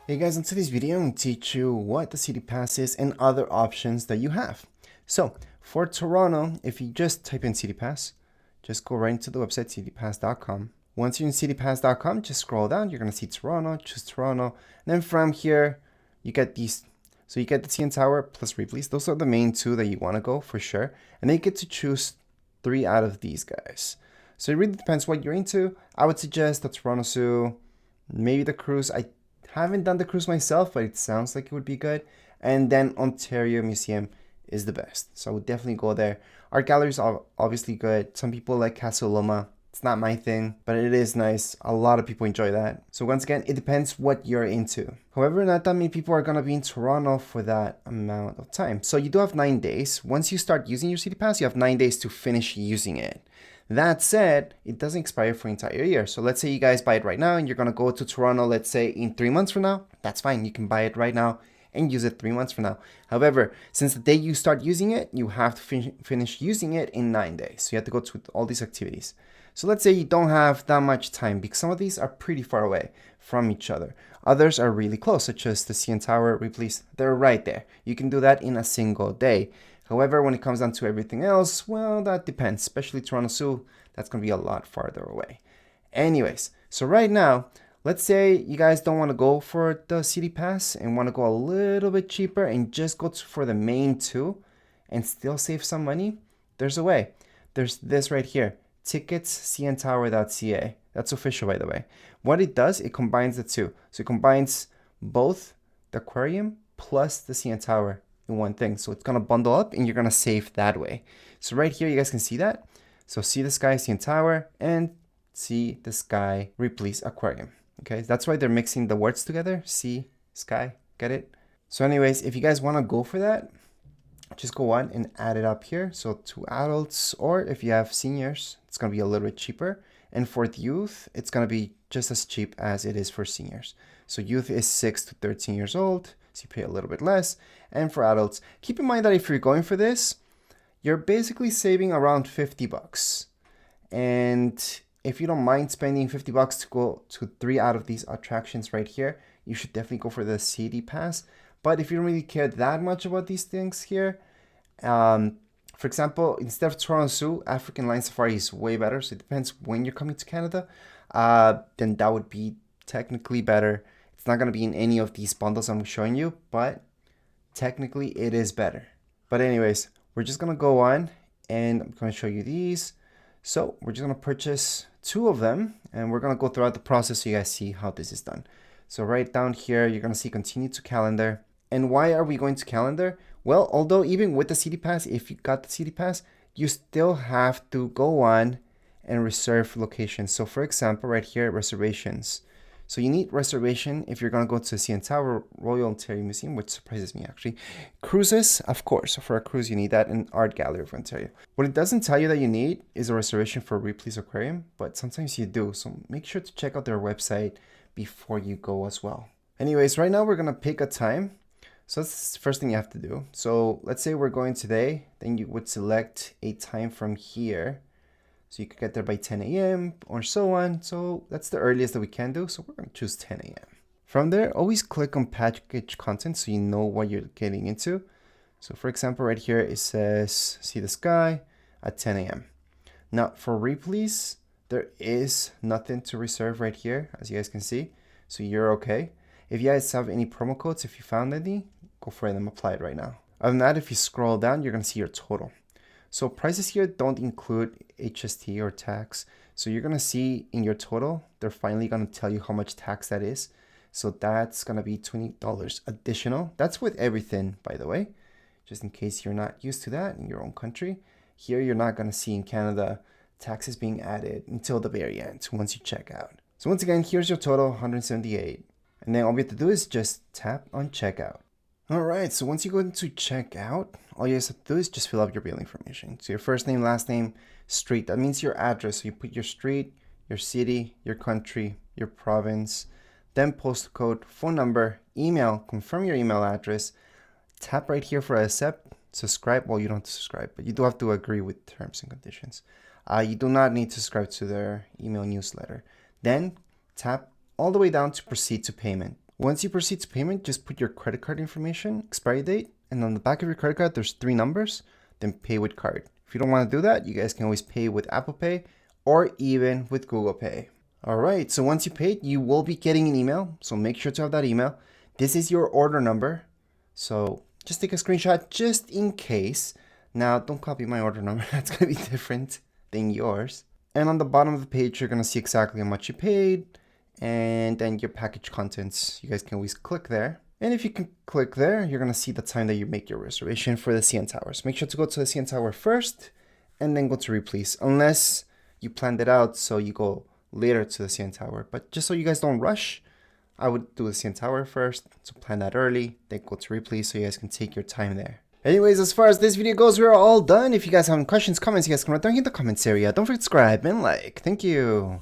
Hey guys, in today's video, I'm going to teach you what the City Pass is and other options that you have. So, for Toronto, if you just type in City Pass, just go right into the website, citypass.com. Once you're in citypass.com, just scroll down, you're going to see Toronto, choose Toronto, and then from here, you get these. So you get the CN Tower plus Ripley's. Those are the main two that you want to go for sure. And then you get to choose 3 out of these guys. So it really depends what you're into. I would suggest the Toronto Zoo, maybe the cruise. I haven't done the cruise myself, but it sounds like it would be good. And then Ontario Museum is the best. So I would definitely go there. Art galleries are obviously good. Some people like Casa Loma. It's not my thing, but it is nice. A lot of people enjoy that. So once again, it depends what you're into. However, not that many people are going to be in Toronto for that amount of time. So you do have 9 days. Once you start using your City Pass, you have 9 days to finish using it. That said, it doesn't expire for an entire year. So let's say you guys buy it right now and you're going to go to Toronto, let's say in 3 months from now. That's fine. You can buy it right now and use it 3 months from now. However, since the day you start using it, you have to finish using it in 9 days. So you have to go to all these activities. So let's say you don't have that much time because some of these are pretty far away from each other. Others are really close, such as the CN Tower, Ripley's. They're right there. You can do that in a single day. However, when it comes down to everything else, well, that depends, especially Toronto Zoo. That's going to be a lot farther away. Anyways, so right now, let's say you guys don't want to go for the City Pass and want to go a little bit cheaper and just go for the main two and still save some money. There's a way. There's this right here, ticketscntower.ca. That's official, by the way. What it does, it combines the two. So it combines both the aquarium plus the CN Tower in one thing. So it's going to bundle up and you're going to save that way. So right here, you guys can see that. So see the sky, CN Tower, and see the sky, Ripley's Aquarium. Okay, that's why they're mixing the words together. See, sky, get it? So anyways, if you guys want to go for that, just go on and add it up here. So to adults, or if you have seniors, it's going to be a little bit cheaper. And for the youth, it's going to be just as cheap as it is for seniors. So youth is 6 to 13 years old. So you pay a little bit less. And for adults, keep in mind that if you're going for this, you're basically saving around 50 bucks. And if you don't mind spending 50 bucks to go to 3 out of these attractions right here, you should definitely go for the City Pass. But if you don't really care that much about these things here, for example, instead of Toronto Zoo, African Lion Safari is way better. So it depends when you're coming to Canada. Then that would be technically better. It's not going to be in any of these bundles I'm showing you, but technically it is better. But anyways, we're just going to go on and I'm going to show you these. So we're just going to purchase 2 of them and we're going to go throughout the process so you guys see how this is done. So right down here, you're going to see continue to calendar. And why are we going to calendar? Well, although even with the City Pass, if you got the City Pass, you still have to go on and reserve locations. So for example, right here, reservations. So you need reservation if you're going to go to the CN Tower, Royal Ontario Museum, which surprises me actually. Cruises, of course. So for a cruise, you need that, and Art Gallery of Ontario. What it doesn't tell you that you need is a reservation for Ripley's Aquarium, but sometimes you do. So make sure to check out their website before you go as well. Anyways, right now we're going to pick a time. So that's the first thing you have to do. So let's say we're going today, then you would select a time from here. So you could get there by 10 a.m. or so on. So that's the earliest that we can do. So we're going to choose 10 a.m. From there, always click on package content so you know what you're getting into. So for example, right here, it says, see the sky at 10 a.m. Now for Ripley's, there is nothing to reserve right here, as you guys can see. So you're okay. If you guys have any promo codes, if you found any, go for it and apply it right now. Other than that, if you scroll down, you're going to see your total. So prices here don't include HST or tax. So you're going to see in your total, they're finally going to tell you how much tax that is. So that's going to be $20 additional. That's with everything, by the way, just in case you're not used to that in your own country. Here, you're not going to see in Canada taxes being added until the very end once you check out. So once again, here's your total, $178. And then all we have to do is just tap on checkout. All right, so once you go into checkout, all you guys have to do is just fill out your billing information. So your first name, last name, street, that means your address. So you put your street, your city, your country, your province, then postal code, phone number, email, confirm your email address, tap right here for accept, subscribe. Well, you don't have to subscribe, but you do have to agree with terms and conditions. You do not need to subscribe to their email newsletter. Then tap all the way down to proceed to payment. Once you proceed to payment, just put your credit card information, expiry date, and on the back of your credit card, there's 3 numbers, then pay with card. If you don't want to do that, you guys can always pay with Apple Pay or even with Google Pay. All right, so once you paid, you will be getting an email. So make sure to have that email. This is your order number. So just take a screenshot just in case. Now, don't copy my order number. That's going to be different than yours. And on the bottom of the page, you're going to see exactly how much you paid and then your package contents. You guys can always click there. And if you can click there, you're going to see the time that you make your reservation for the CN Tower. So make sure to go to the CN Tower first and then go to Ripley's, unless you planned it out so you go later to the CN Tower. But just so you guys don't rush, I would do the CN Tower first, so plan that early, then go to Ripley's so you guys can take your time there. Anyways, as far as this video goes, we're all done. If you guys have any questions, comments, you guys can write down in the comments area. Don't forget to subscribe and like. Thank you.